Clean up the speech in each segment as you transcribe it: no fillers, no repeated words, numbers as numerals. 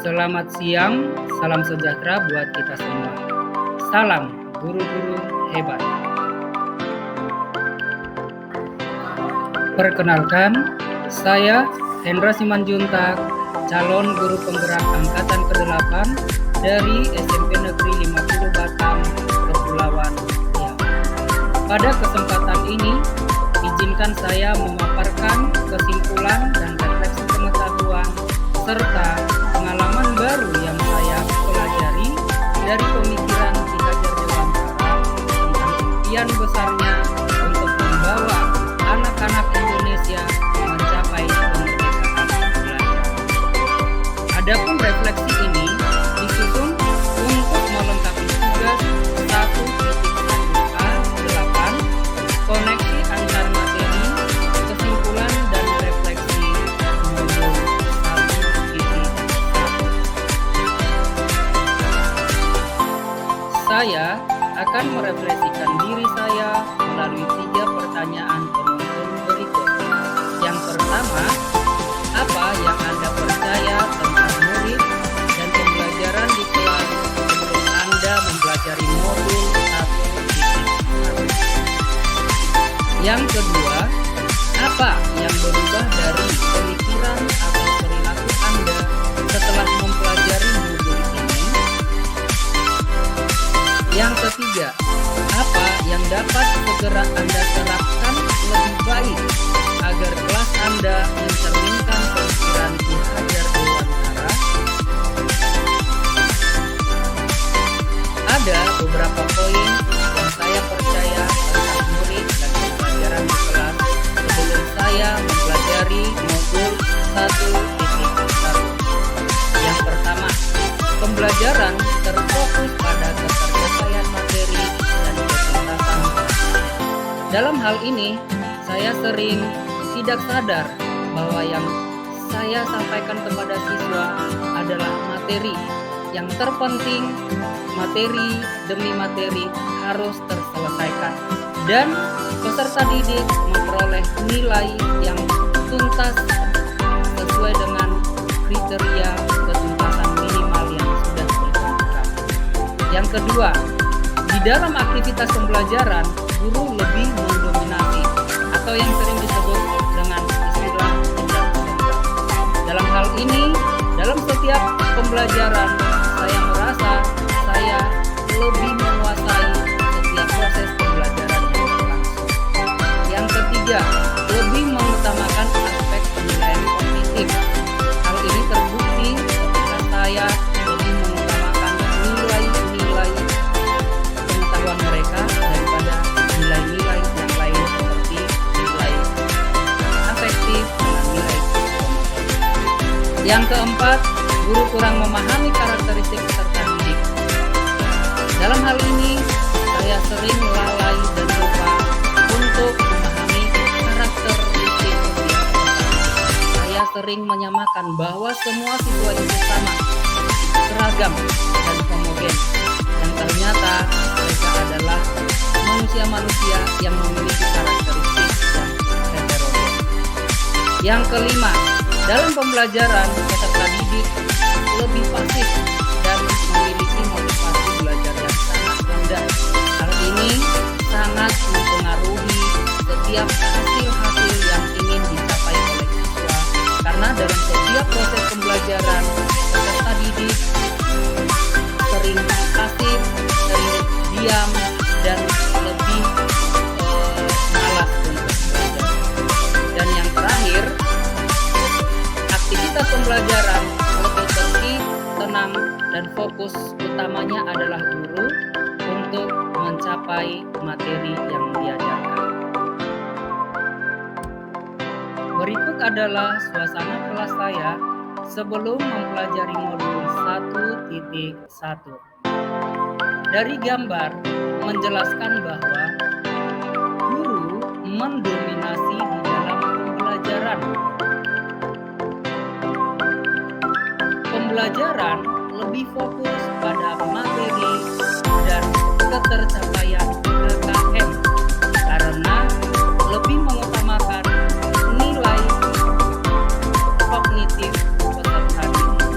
Selamat siang, salam sejahtera buat kita semua. Salam guru-guru hebat. Perkenalkan, saya Hendra Simanjuntak, calon guru penggerak angkatan ke-8 dari SMP Negeri 50 Batam, Kepulauan Riau. Pada kesempatan ini, izinkan saya memaparkan kesimpulan dan refleksi pengetahuan serta pengalaman baru yang saya pelajari dari pemikiran Ki Hajar Dewantara tentang impian besarnya untuk membawa anak-anak Indonesia mencapai kemerdekaan belajar. Adapun refleksi ini disusun untuk melengkapi tugas 1.1a8 koneksi antar materi, kesimpulan dan refleksi modul 1.1. Saya akan merefleksikan diri saya melalui 3 pertanyaan penuntun berikut. Yang pertama, apa yang Anda percaya tentang murid dan pembelajaran di kelas sebelum Anda mempelajari modul 1.1? Yang kedua, apa yang berubah dari pemikiran atau perilaku Anda setelah mempelajari modul ini? Yang ketiga, apa yang dapat segera Anda terapkan lebih baik agar kelas Anda mencerminkan pemikiran Ki Hajar Dewantara? Ada beberapa poin yang saya percaya tentang murid dan pembelajaran di kelas sebelum saya mempelajari modul 1.1. Yang pertama, pembelajaran terfokus pada keterpelajarian materi dan ketuntasan. Dalam hal ini, saya sering tidak sadar bahwa yang saya sampaikan kepada siswa adalah materi. Yang terpenting, materi demi materi harus terselesaikan dan peserta didik memperoleh nilai yang tuntas sesuai dengan kriteria ketuntasan minimal yang sudah ditentukan. Yang kedua, di dalam aktivitas pembelajaran, guru lebih mendominasi atau yang sering disebut dengan istilah tindak tengah. Dalam hal ini, dalam setiap pembelajaran, saya merasa saya lebih menguasai setiap proses pembelajaran yang berlangsung. Yang ketiga, lebih mengutamakan aspek penilaian kognitif. Hal ini terbukti ketika saya lebih mengutamakan nilai-nilai pengetahuan mereka daripada nilai-nilai yang lain seperti nilai afektif dan nilai psikomotorik. Yang keempat, guru kurang memahami karakteristik peserta didik. Dalam hal ini, saya sering lalai dan lupa untuk memahami karakteristik setiap peserta didik. Saya sering menyamakan bahwa semua siswa itu sama, seragam, dan homogen. Yang ternyata mereka adalah manusia-manusia yang memiliki karakteristik yang heterogen. Yang kelima, dalam pembelajaran peserta didik lebih pasif dan memiliki motivasi belajar yang sangat rendah. Hal ini sangat mempengaruhi setiap hasil-hasil yang ingin dicapai oleh siswa, karena dalam setiap proses pembelajaran peserta didik sering pasif, sering diam, dan lebih malas untuk belajar. Dan yang terakhir, aktivitas pembelajaran lebih tertib, tenang, dan fokus utamanya adalah guru untuk mencapai materi yang diajarkan. Berikut adalah suasana kelas saya sebelum mempelajari modul 1.1. Dari gambar menjelaskan bahwa guru mendominasi di dalam pembelajaran. Pembelajaran lebih fokus pada materi dan ketercapaian KKM karena lebih mengutamakan nilai kognitif peserta didik.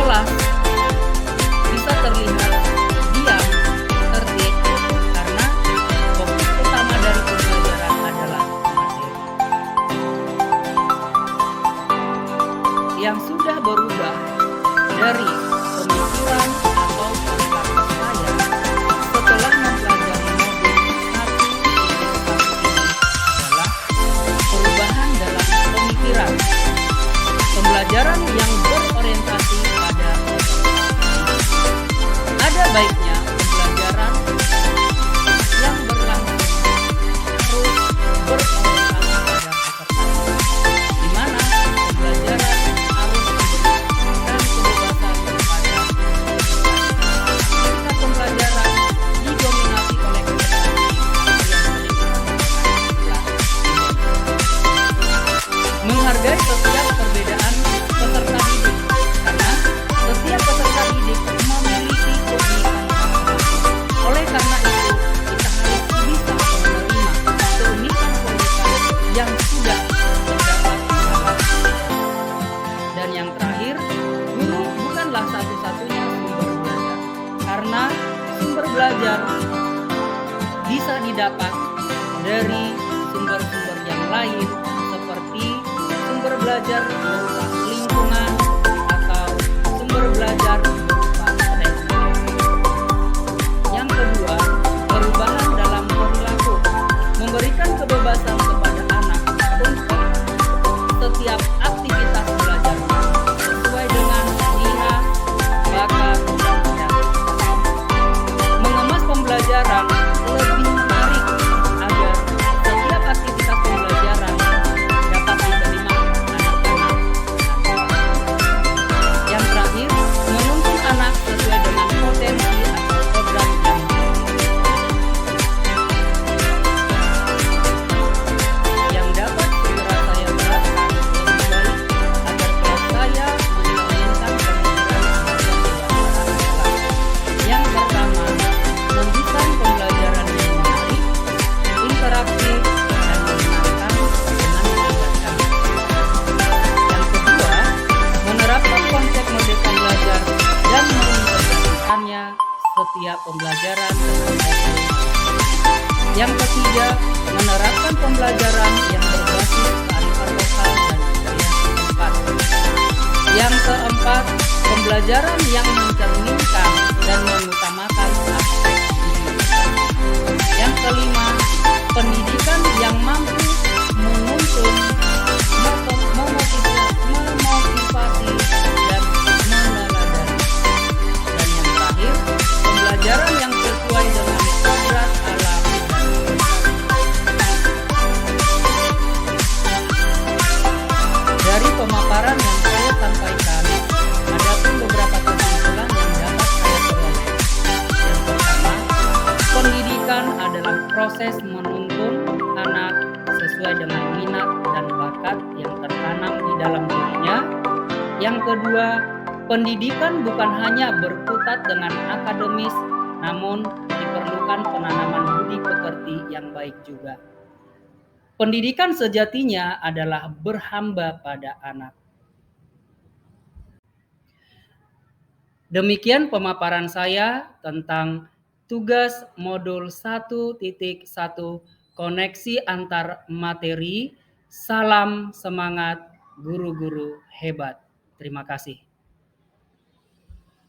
kelas bisa terlihat diam, tertib, karena fokus utama dari pembelajaran adalah materi. Yang sudah berubah dari pemikiran atau perilaku saya setelah mempelajari modul 1.1 adalah perubahan dalam pemikiran. Pembelajaran yang berorientasi pada ada baiknya pembelajaran yang berlangsung harus berorientasi pada peserta, di mana pembelajaran harus memberikan kebebasan kepada peserta. Ketika pembelajaran didominasi oleh peserta yang saling menghargai setiap perbedaan peserta didik, karena setiap peserta didik memiliki keunikan masing-masing. Oleh karena itu, kita harus bisa menerima keunikan-keunikan yang sudah terdapat di dalam. Dan yang terakhir, guru bukanlah satu-satunya sumber belajar, karena sumber belajar bisa didapat dari sumber-sumber yang lain, seperti sumber belajar berupa lingkungan atau sumber belajar berupa teknologi. Yang kedua, perubahan dalam perilaku, memberikan kebebasan kepada anak untuk setiap aktivitas belajar sesuai dengan minat, bakat, dan kreativitas. Mengemas pembelajaran lebih menarik agar setiap aktivitas pembelajaran dapat diterima anak-anak. Yang terakhir, menuntun anak sesuai dengan potensi atau program yang dimiliki. Yang dapat segera saya terapkan lebih baik agar kelas saya mencerminkan pemikiran dan pembelajaran adalah: yang pertama, mendesain pembelajaran yang menarik, interaktif, dan menyenangkan dengan melibatkan peserta. Yang kedua, menerapkan konsep merdeka belajar dan mengintegrasikannya setiap pembelajaran dengan teknologi. Yang ketiga, menerapkan pembelajaran yang berbasis kearifan lokal dan budaya setempat. Yang keempat, pembelajaran yang mencerminkan dan mengutamakan aspek individu. Yang kelima, pendidikan yang mampu menuntun, memotivasi, dan meneladani. Dan yang terakhir, pembelajaran yang sesuai dengan kodrat alam dan dari pemaparan yang saya sampaikan, ada pun beberapa kesimpulan yang dapat saya peroleh. Yang pertama, pendidikan adalah proses menuntun anak sesuai dengan minat dan bakat yang tertanam di dalam dirinya. Yang kedua, pendidikan bukan hanya berkutat dengan akademis, namun diperlukan penanaman budi pekerti yang baik juga. Pendidikan sejatinya adalah berhamba pada anak. Demikian pemaparan saya tentang tugas modul 1.1 koneksi antar materi. Salam semangat guru-guru hebat. Terima kasih.